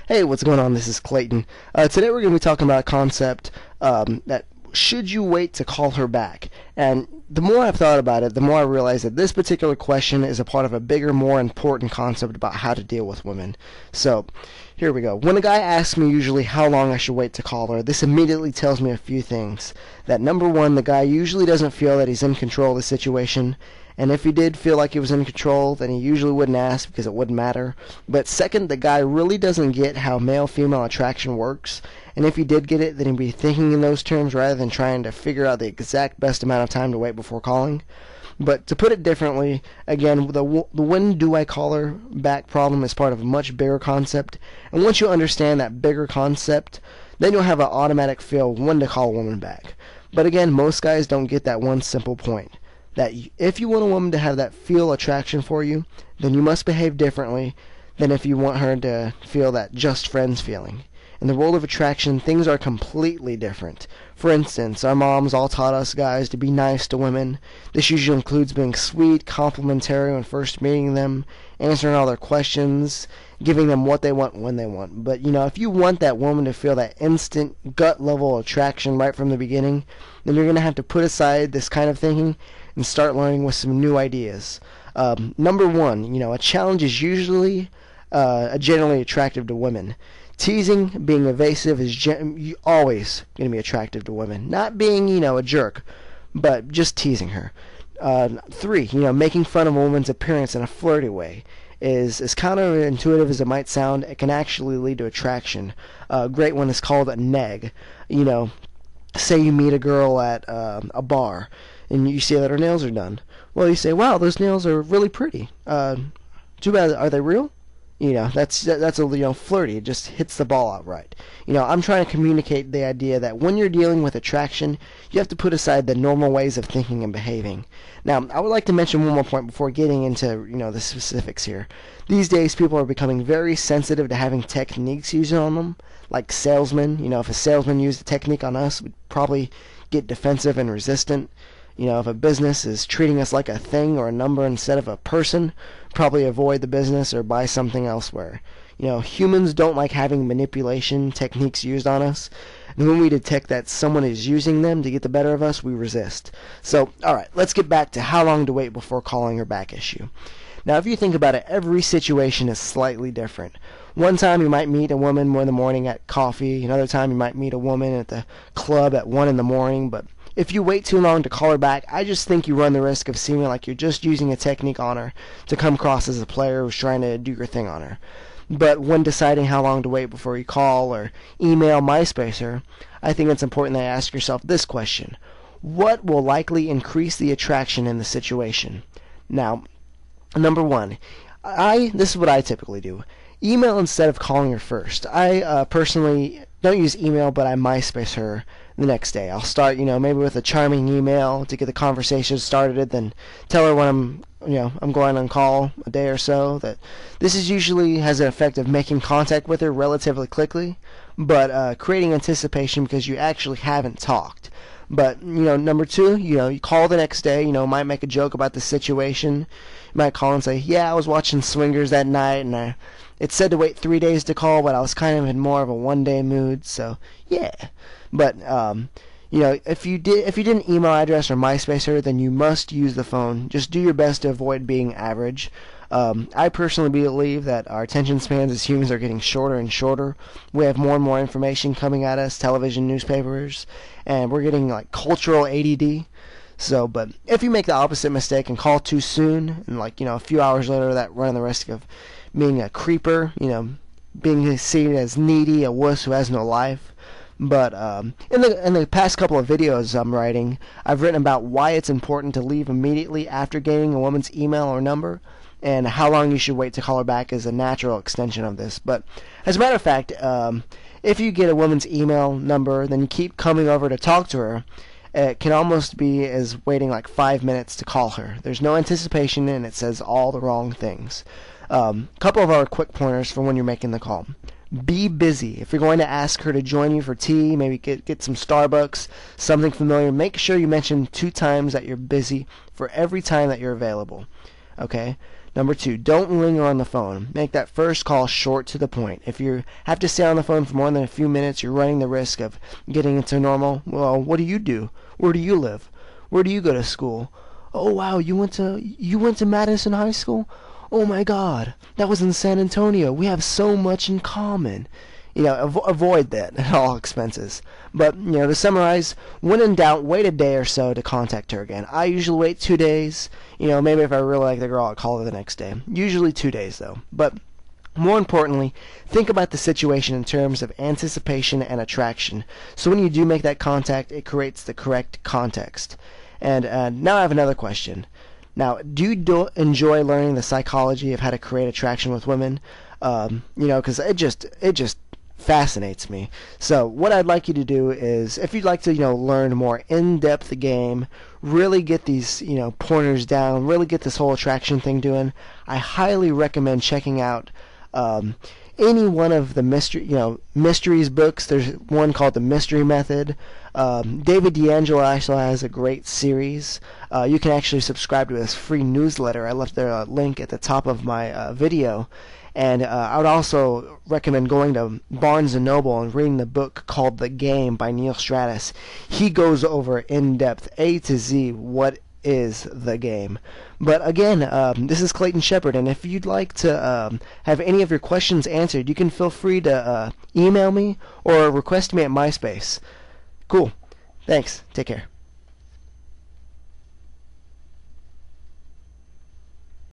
Hey, what's going on? This is Clayton. Today we're going to be talking about a concept that should you wait to call her back? And the more I've thought about it, the more I realize that this particular question is a part of a bigger, more important concept about how to deal with women. So, here we go. When a guy asks me usually how long I should wait to call her, this immediately tells me a few things. That number one, the guy usually doesn't feel that he's in control of the situation. And if he did feel like he was in control, then he usually wouldn't ask because it wouldn't matter. But second, the guy really doesn't get how male-female attraction works. And if he did get it, then he'd be thinking in those terms rather than trying to figure out the exact best amount of time to wait before calling. But to put it differently, again, the when do I call her back problem is part of a much bigger concept. And once you understand that bigger concept, then you'll have an automatic feel when to call a woman back. But again, most guys don't get that one simple point. That if you want a woman to have that feel attraction for you, then you must behave differently than if you want her to feel that just friends feeling. In the world of attraction, things are completely different. For instance, our moms all taught us guys to be nice to women. This usually includes being sweet, complimentary when first meeting them, answering all their questions, giving them what they want when they want. But, if you want that woman to feel that instant, gut-level attraction right from the beginning, then you're going to have to put aside this kind of thinking and start learning with some new ideas. Number one, a challenge is usually generally attractive to women. Teasing, being evasive is always going to be attractive to women. Not being, a jerk, but just teasing her. Three, making fun of a woman's appearance in a flirty way is as counterintuitive as it might sound. It can actually lead to attraction. A great one is called a neg. Say you meet a girl at a bar, and you see that her nails are done. Well, you say, wow, those nails are really pretty. Too bad, are they real? That's a flirty. It just hits the ball out right. I'm trying to communicate the idea that when you're dealing with attraction, you have to put aside the normal ways of thinking and behaving. Now, I would like to mention one more point before getting into, the specifics here. These days, people are becoming very sensitive to having techniques used on them, like salesmen. If a salesman used a technique on us, we'd probably get defensive and resistant. If a business is treating us like a thing or a number instead of a person, probably avoid the business or buy something elsewhere. Humans don't like having manipulation techniques used on us. And when we detect that someone is using them to get the better of us, we resist. So, alright, let's get back to how long to wait before calling her back issue. Now, if you think about it, every situation is slightly different. One time you might meet a woman in the morning at coffee. Another time you might meet a woman at the club at 1 in the morning. But if you wait too long to call her back, I just think you run the risk of seeming like you're just using a technique on her to come across as a player who's trying to do your thing on her. But when deciding how long to wait before you call or email MySpace her, I think it's important that you ask yourself this question. What will likely increase the attraction in the situation? Now, number one, this is what I typically do. Email instead of calling her first. I personally don't use email, but I MySpace her the next day. I'll start, maybe with a charming email to get the conversation started, then tell her when I'm going on call a day or so. That this is usually has an effect of making contact with her relatively quickly, but creating anticipation because you actually haven't talked. But, number two, you call the next day, might make a joke about the situation. You might call and say, yeah, I was watching Swingers that night, and it said to wait 3 days to call, but I was kind of in more of a one-day mood, so, yeah. But, if you didn't email address or MySpace her, then you must use the phone. Just do your best to avoid being average. I personally believe that our attention spans as humans are getting shorter and shorter. We have more and more information coming at us, television, newspapers, and we're getting like cultural ADD. So, but if you make the opposite mistake and call too soon, and a few hours later, that running the risk of being a creeper, being seen as needy, a wuss who has no life. But in the past couple of videos I'm writing, I've written about why it's important to leave immediately after getting a woman's email or number, and how long you should wait to call her back is a natural extension of this. But as a matter of fact, if you get a woman's email number, then you keep coming over to talk to her, it can almost be as waiting like 5 minutes to call her. There's no anticipation, and it says all the wrong things. Couple of our quick pointers for when you're making the call. Be busy. If you're going to ask her to join you for tea, maybe get some Starbucks, something familiar, make sure you mention 2 times that you're busy for every time that you're available. Okay? Number 2, don't linger on the phone. Make that first call short to the point. If you have to stay on the phone for more than a few minutes, you're running the risk of getting into normal. Well, what do you do? Where do you live? Where do you go to school? Oh wow, you went to Madison High School? Oh my God, that was in San Antonio. We have so much in common. Avoid that at all expenses. But, to summarize, when in doubt, wait a day or so to contact her again. I usually wait 2 days. Maybe if I really like the girl, I'll call her the next day. Usually 2 days, though. But more importantly, think about the situation in terms of anticipation and attraction. So when you do make that contact, it creates the correct context. And now I have another question. Now, do you enjoy learning the psychology of how to create attraction with women? Because it just fascinates me. So what I'd like you to do is, if you'd like to, learn more in-depth game, really get these, pointers down, really get this whole attraction thing doing, I highly recommend checking out any one of the mysteries books. There's one called The Mystery Method. David D'Angelo also has a great series. You can actually subscribe to his free newsletter. I left the link at the top of my video. And I would also recommend going to Barnes & Noble and reading the book called The Game by Neil Stratus. He goes over in depth, A to Z, what is the game. But again, this is Clayton Shepard, and if you'd like to have any of your questions answered, you can feel free to email me or request me at MySpace. Cool. Thanks. Take care.